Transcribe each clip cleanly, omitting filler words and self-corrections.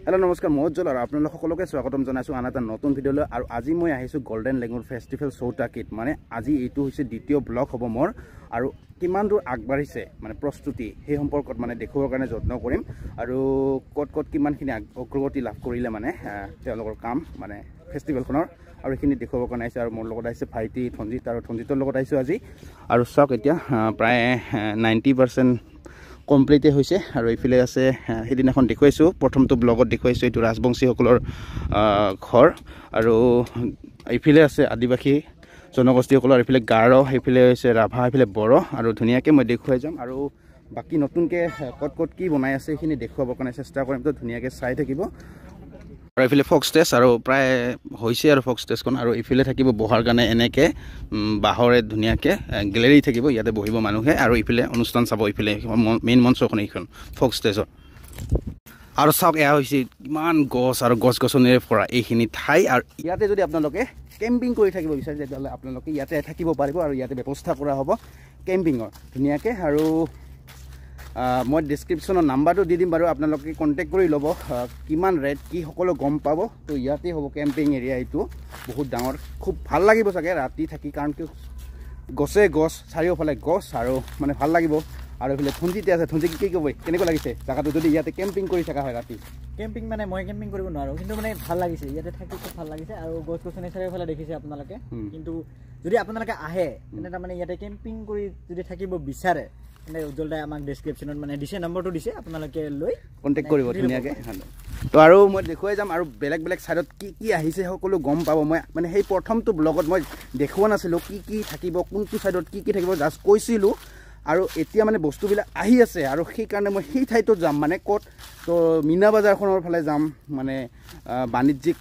hello नमस्कार मैं उज्जवल और आपनलोक सकलोके स्वागतम जनाइছো आन এটা নতুন ভিডিঅলৈ আৰু আজি মই আহিছো গোল্ডেন লেগুন ফেষ্টিভেল চৌটাকিত মানে আজি এইটো হৈছে দ্বিতীয় ব্লগ হ'ব মোৰ আৰু কিমান দূৰ আগবাঢ়িছে মানে প্ৰস্তুতি সেই সম্পৰ্কত মানে দেখুৱাৰ কাৰণে যত্ন কৰিম আৰু কত কিমানখিনি অগ্ৰগতি লাভ কৰিলে মানে তেওঁলোকৰ কাম মানে ফেষ্টিভেলখনৰ আৰু এখিনি দেখুৱাৰ কাৰণে আহিছে আৰু মোৰ লগত আহিছে ভাইটি থঞ্জিত আৰু থঞ্জিতৰ লগত আহিছো আজি আৰু চাওক এতিয়া প্ৰায় 90% কমপ্লিট হৈছে আৰু ইফালে আছে হেদিনাখন দেখুৱাইছো প্ৰথমটো ব্লগত দেখুৱাইছো এইটো ৰাজবংশী সকলৰ ঘৰ আৰু ইফালে আছে আদিবাসী জনগোষ্ঠী সকলৰ ইফালে গাৰো ইফালে হৈছে ৰাভা ইফালে বড়ো আৰু ধুনিয়াকে মই দেখুৱাই যাম আৰু বাকি নতুনকে কত কি বনাই আছে এখিনি দেখুৱাবৰ কাৰণে চেষ্টা কৰিম তো ধুনিয়াকে চাই থাকিব আৰু ইফালে ফক্স ষ্টেজ আৰু প্ৰায় হৈছে আৰু ফক্স ষ্টেজখন আৰু ইফালে থাকিব বহাৰ কাৰণে এনেকে বাহৰে ধুনিয়াকে গ্যালাৰি থাকিব ইয়াতে বহিব মানুহে আৰু ইফালে অনুষ্ঠান চাব ইফালে মেইন মঞ্চখন এইখন ফক্স ষ্টেজৰ আৰু চাওক এয়া হৈছে কিমান গছ আৰু গছ-গছনিৰে ভৰা এইখিনি ঠাই আৰু ইয়াতে যদি আপোনালোকে কেম্পিং কৰি থাকিব বিচাৰে তেতিয়াহ'লে আপোনালোকে ইয়াতে থাকিব পাৰিব আৰু ইয়াতে ব্যৱস্থা কৰা হ'ব কেম্পিঙৰ ধুনিয়াকে আৰু মই ডেসক্ৰিপশনৰ নাম্বাৰটো দি দিম বাৰু আপোনালোকে কন্টাক্ট কৰি ল'ব কিমান ৰেট কি সকলো গম পাব তো ইয়াতে হ'ব কেম্পিং এৰিয়া এইটো বহুত ডাঙৰ খুব ভাল লাগিব চাগে ৰাতি থাকি কাৰণ কি গছ চাৰিওফালে গছ আৰু মানে ভাল লাগিব আৰু এফালে থঞ্জিতে আছে থঞ্জি কি ক'ব কেনেকৈ লাগিছে জায়গাটো যদি ইয়াতে কেম্পিং কৰি থকা হয় ৰাতি কেম্পিং মানে মই কেম্পিং কৰিব নোৱাৰো কিন্তু মানে ভাল লাগিছে ইয়াতে থাকি খুব ভাল লাগিছে আৰু গছ-গছনি চাৰিওফালে দেখিছে আপোনালোকে কিন্তু যদি আপোনালোকে আহে তেনে মানে ইয়াতে কেম্পিং কৰি যদি থাকিব বিচাৰে মানে উজ্জ্বলদাই আমাক ডেসক্ৰিপশনত মানে দিছে নম্বৰটো দিছে আপোনালোকে লৈ কন্টাক্ট কৰিব ধুনিয়াকে তো আৰু মই দেখুৱাই যাম আৰু বেলেগ সাইডত কি আহিছে সকলো গম পাব মই মানে সেই প্ৰথমটো ব্লগত মই দেখুৱা নাছিলো কি থাকিব কোনটো সাইডত কি থাকিব জাস্ট কৈছিলো আৰু এতিয়া মানে বস্তুবিলাক আহি আছে আৰু সেই কাৰণে মই সেই ঠাইটো যাম মানে কত তো মিনা বাজাৰখনৰ ফালে যাম মানে বাণিজ্যিক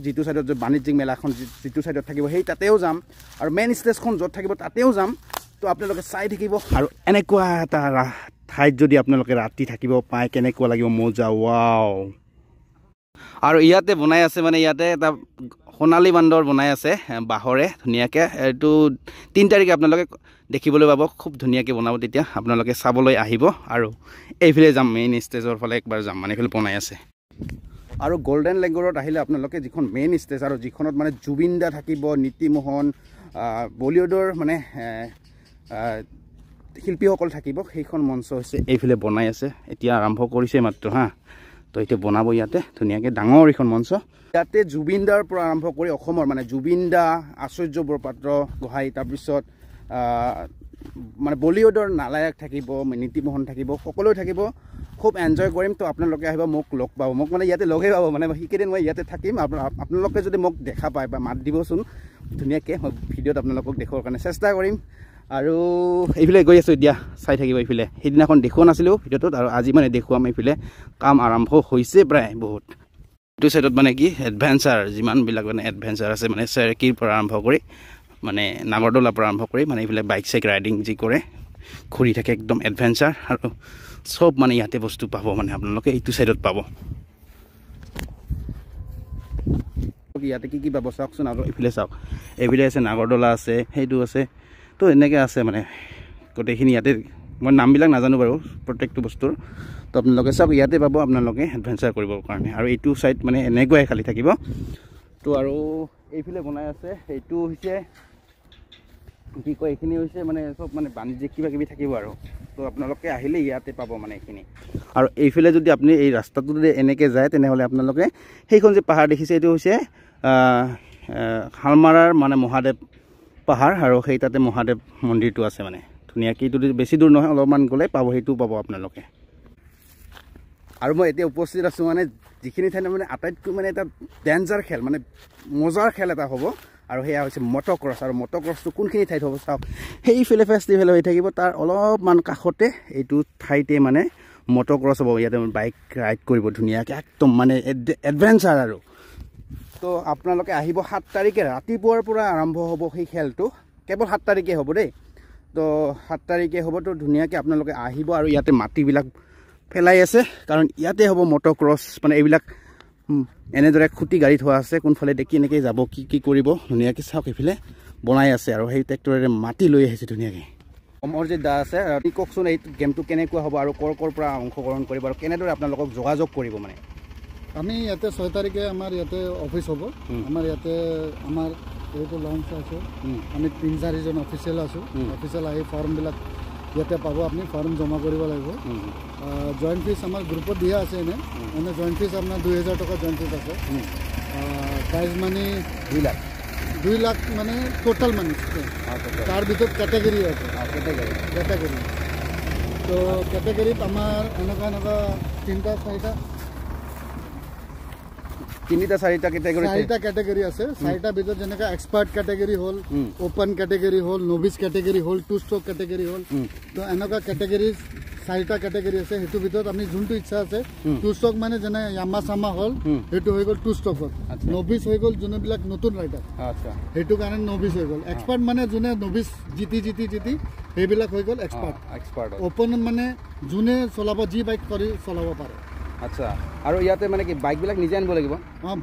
যিটো সাইডত যে বাণিজ্যিক মেলাখন যিটো সাইডত থাকিব সেই তাতেও যাম আৰু মেইন ষ্টেজখন যত থাকিব তাতেও যাম তো আপোনালোকে চাই থাকিব আৰু এনেকুৱা এটা ঠাইত যদি আপোনালোকে ৰাতি থাকিব পায় কেনেকুৱা লাগিব মজা ওয়াও আৰু ইয়াতে বনাই আছে মানে ইয়াতে এটা সোণালী বান্দৰ বনাই আছে বাহৰে ধুনিয়াকে এইটো 3 তাৰিখে আপোনালোকে দেখিবলৈ পাব খুব ধুনিয়াকে বনাব তেতিয়া আপোনালোকে চাবলৈ আহিব আৰু এইফালে যাম মেইন ষ্টেজৰ ফালে একবাৰ যাম মানে এইফালে বনাই আছে আৰু গোল্ডেন লেগুনত আহিলে আপোনালোকে যিখন মেইন ষ্টেজ আৰু যিখনত মানে জুবিন দা থাকিব নীতিমোহন বলিউডৰ মানে শিল্পীসকল থাকিব সেইখন মঞ্চ হৈছে এইফালে বনাই আছে এতিয়া আৰম্ভ কৰিছে মাত্ৰ হা তো এটা বনাব ইয়াতে ধুনিয়াকে ডাঙৰ এখন মঞ্চ ইয়াতে জুবিন দাৰ পৰা আৰম্ভ কৰি অসমৰ মানে জুবিন দা আশ্চৰ্য বৰপাত্ৰ গোহাঁই তাৰপিছত মানে বলিউডৰ নালায়ক থাকিব নীতিমোহন থাকিব সকলো থাকিব খুব এনজয় কৰিম তো আপোনালোকে আহিব মোক লগ পাব মোক মানে ইয়াতে লগেই পাব মানে সেইকেইদিন মই ইয়াতে থাকিম আপোনালোকে যদি মোক দেখা পায় বা মাত দিবচোন ধুনিয়াকে ভিডিঅ'ত আপোনালোকক দেখুৱাৰ কাৰণে চেষ্টা কৰিম আৰু এইফালে গৈ আছো এতিয়া চাই থাকিব এইফালে সেইদিনাখন দেখুৱা নাছিলো ভিডিঅ'টোত আৰু আজি মানে দেখুৱাম এইফালে কাম আৰম্ভ হৈছে প্ৰায় বহুত এইটো সাইডত মানে কি এডভেঞ্চাৰ যিমানবিলাক মানে এডভেঞ্চাৰ আছে মানে চেৰকিৰ পৰা আৰম্ভ কৰি মানে নাগৰদলাৰ পৰা আৰম্ভ কৰি মানে এইফালে বাইক ৰাইডিং যি কৰে ঘূৰি থাকে একদম এডভেঞ্চাৰ আৰু সব মানে ইয়াতে বস্তু পাব মানে আপোনালোকে এইটো সাইডত পাব ইয়াতে কি পাব চাওকচোন আৰু এইফালে চাওক এইফালে আছে নাগৰদলা আছে সেইটো আছে তো এনেকৈ আছে মানে গোটেইখিনি ইয়াতে মই নামবিলাক নাজানো বাৰু প্ৰত্যেকটো বস্তুৰ তো আপোনালোকে চাওক ইয়াতে পাব আপোনালোকে এডভেঞ্চাৰ কৰিবৰ কাৰণে আৰু এইটো সাইড মানে এনেকুৱাই খালি থাকিব তো আৰু এইফালে বনাই আছে এইটো হৈছে কি কয় এইখিনি হৈছে মানে সব মানে বাণিজ্যিক কিবা থাকিব আৰু তো আপোনালোকে আহিলে ইয়াতে পাব মানে এইখিনি আৰু এইফালে যদি আপুনি এই ৰাস্তাটো যদি এনেকৈ যায় তেনেহ'লে আপোনালোকে সেইখন যে পাহাৰ দেখিছে এইটো হৈছে হালমাৰাৰ মানে মহাদেৱ পাহাৰ আৰু সেই তাতে মহাদেৱ মন্দিৰটো আছে মানে ধুনিয়াকে এইটো বেছি দূৰ নহয় অলপমান গ'লে পাব সেইটো পাব আপোনালোকে আৰু মই এতিয়া উপস্থিত আছো মানে যিখিনি ঠাই মানে আটাইতকৈ মানে এটা ডেঞ্জাৰ খেল মানে মজাৰ খেল এটা হ'ব আৰু সেয়া হৈছে মটক্ৰছ আৰু মটক্ৰছটো কোনখিনি ঠাইত হ'ব চাওক সেইফালে ফেষ্টিভেল হৈ থাকিব তাৰ অলপমান কাষতে এইটো ঠাইতে মানে মটক্ৰছ হ'ব ইয়াতে বাইক ৰাইড কৰিব ধুনীয়াকৈ একদম মানে এডভেঞ্চাৰ আৰু তো আপোনালোকে আহিব 7 তাৰিখে ৰাতিপুৱাৰ পৰা আৰম্ভ হ'ব সেই খেলটো কেৱল 7 তাৰিখে হ'ব দেই তো 7 তাৰিখে হ'ব তো ধুনীয়াকৈ আপোনালোকে আহিব আৰু ইয়াতে মাটিবিলাক ফেলাই আছে কাৰণ ইয়াতে হ'ব মটক্ৰছ মানে এইবিলাক এনেদৰে খুঁটি গাড়ী থোৱা আছে কোনফালে দেখি এনেকৈ যাব কি কৰিব ধুনীয়াকৈ চাওক এইফালে বনাই আছে আৰু সেই ট্ৰেক্টৰেৰে মাটি লৈ আহিছে ধুনীয়াকৈ অমৰজিৎ দা আছে কওকচোন এই গেমটো কেনেকুৱা হ'ব আৰু কৰ পৰা অংশগ্ৰহণ কৰিব আৰু কেনেদৰে আপোনালোকক যোগাযোগ কৰিব মানে আমি ইয়াতে 6 তাৰিখে আমাৰ ইয়াতে অফিচ হ'ব আমাৰ ইয়াতে আমাৰ এইটো লঞ্চ আছে আমি 3-4জন অফিচিয়েল আছোঁ অফিচিয়েল আহি ফৰ্মবিলাক ইয়াতে পাব আপুনি ফৰ্ম জমা কৰিব লাগিব জইণ্ট ফিজ আমাৰ গ্ৰুপত দিয়া আছে এনে জইণ্ট ফিজ আপোনাৰ 2000 টকা জইণ্ট ফিজ আছে প্ৰাইজ মানি 2 লাখ মানে টোটাল মানি তাৰ ভিতৰত কেটেগৰী আছে কেটেগৰী তো কেটেগৰীত আমাৰ এনেকুৱা 3-4টা কেটেগৰী আছে 4টা ভিতৰত যেনেকৈ এক্সপাৰ্ট কেটেগৰী হ'ল ওপেন কেটেগৰী হ'ল নভিচ কেটেগৰী হ'ল 2 ষ্ট্ৰক কেটেগৰী হ'ল তো এনেকুৱা কেটেগৰী 4টা কেটেগৰী আছে হেতু ভিতৰত আমি যোনটো ইচ্ছা আছে 2 ষ্ট্ৰক মানে যেনে ইয়ামা হ'ল হেতু হৈ গ'ল 2 ষ্ট্ৰকত নভিচ হৈ গ'ল যোনবিলাক নতুন ৰাইডাৰ আচ্ছা হেতু কাৰণে নভিচ হৈ গ'ল এক্সপাৰ্ট মানে যোনে নভিচ জিতি সেইবিলাক হৈ গ'ল এক্সপাৰ্ট ওপেন মানে যোনে চলাব যি বাইক কৰি চলাব পাৰে আচ্ছা আৰু ইয়াতে মানে কি বাইকবিলাক নিজে আনিব লাগিব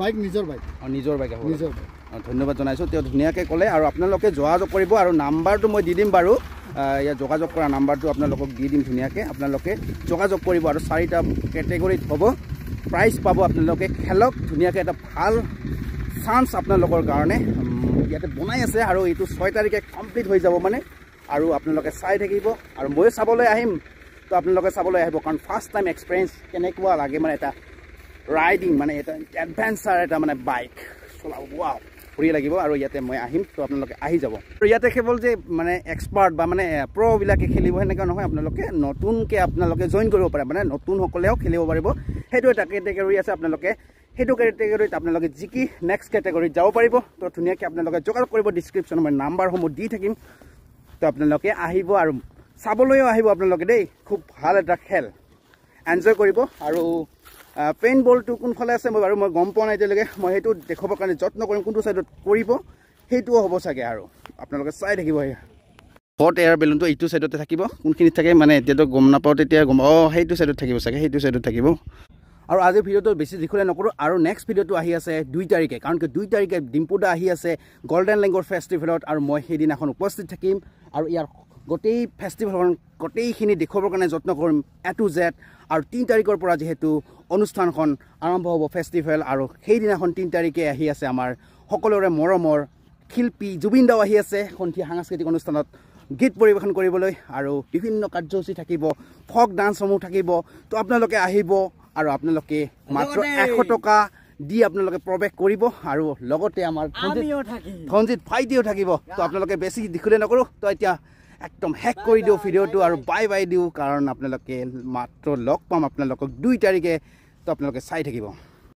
বাইক নিজৰ বাইক ধন্যবাদ জনাইছোঁ তেওঁ ধুনীয়াকৈ ক'লে আৰু আপোনালোকে যোগাযোগ কৰিব আৰু নাম্বাৰটো মই দি দিম বাৰু ইয়াত যোগাযোগ কৰা নাম্বাৰটো আপোনালোকক দি দিম ধুনীয়াকৈ আপোনালোকে যোগাযোগ কৰিব আৰু 4টা কেটেগৰীত হ'ব প্ৰাইজ পাব আপোনালোকে খেলক ধুনীয়াকৈ এটা ভাল চান্স আপোনালোকৰ কাৰণে ইয়াতে বনাই আছে আৰু এইটো 6 তাৰিখে কমপ্লিট হৈ যাব মানে আৰু আপোনালোকে চাই থাকিব আৰু ময়ো চাবলৈ আহিম তো আপোনালোকে চাবলৈ আহিব কাৰণ ফাৰ্ষ্ট টাইম এক্সপিৰিয়েঞ্চ কেনেকুৱা লাগে মানে এটা ৰাইডিং মানে এটা এডভেঞ্চাৰ এটা মানে বাইক চলাব ৱাও ফুৰি লাগিব আৰু ইয়াতে মই আহিম তো আপোনালোকে আহি যাব আৰু ইয়াতে কেৱল যে মানে এক্সপাৰ্ট বা মানে প্ৰ'বিলাকে খেলিব সেনেকুৱা নহয় আপোনালোকে নতুনকৈ আপোনালোকে জইন কৰিব পাৰে মানে নতুনসকলেও খেলিব পাৰিব সেইটো এটা কেটেগৰী আছে আপোনালোকে সেইটো কেটেগৰীত আপোনালোকে যি কি নেক্সট কেটেগৰীত যাব পাৰিব তো ধুনীয়াকৈ আপোনালোকে যোগাযোগ কৰিব ডিছক্ৰিপশ্যনত মই নাম্বাৰসমূহ দি থাকিম তো আপোনালোকে আহিব আৰু চাবলৈও আহিব আপোনালোকে দেই খুব ভাল এটা খেল এনজয় কৰিব আৰু পেইণ্ট বলটো কোনফালে আছে মই গম পোৱা নাই এতিয়ালৈকে মই সেইটো দেখুৱাবৰ কাৰণে যত্ন কৰিম কোনটো ছাইডত কৰিব সেইটোও হ'ব চাগে আৰু আপোনালোকে চাই থাকিব হট এয়াৰ বেলুনটো এইটো ছাইডতে থাকিব কোনখিনিত থাকে মানে এতিয়াতো গম নাপাওঁ তেতিয়া গম সেইটো ছাইডত থাকিব চাগে সেইটো ছাইডত থাকিব আৰু আজিৰ ভিডিঅ'টো বেছি দীঘলীয়া নকৰোঁ আৰু নেক্সট ভিডিঅ'টো আহি আছে 2 তাৰিখে কাৰণ কি 2 তাৰিখে ডিম্পুদা আহি আছে গল্ডেন লেংগুৰ ফেষ্টিভেলত আৰু মই সেইদিনাখন উপস্থিত থাকিম আৰু ইয়াৰ গোটেই ফেষ্টিভেলখন গোটেইখিনি দেখুৱাবৰ কাৰণে যত্ন কৰিম A to Z আৰু 3 তাৰিখৰ পৰা যিহেতু অনুষ্ঠানখন আৰম্ভ হ'ব ফেষ্টিভেল আৰু সেইদিনাখন 3 তাৰিখে আহি আছে আমাৰ সকলোৰে মৰমৰ শিল্পী জুবিন দাও আহি আছে সন্ধিয়া সাংস্কৃতিক অনুষ্ঠানত গীত পৰিৱেশন কৰিবলৈ আৰু বিভিন্ন কাৰ্যসূচী থাকিব ফক ডান্সসমূহ থাকিব তো আপোনালোকে আহিব আৰু আপোনালোকে মাত্ৰ 100 টকা দি আপোনালোকে প্ৰৱেশ কৰিব আৰু লগতে আমাৰ ধনজিত ভাইটিও থাকিব তো আপোনালোকে বেছি দীঘলীয়া নকৰোঁ তো এতিয়া একদম হেক কৰি দিওঁ ভিডিঅ'টো আৰু বাই দিওঁ কাৰণ আপোনালোকে মাত্ৰ লগ পাম আপোনালোকক 2 তাৰিখে তো আপোনালোকে চাই থাকিব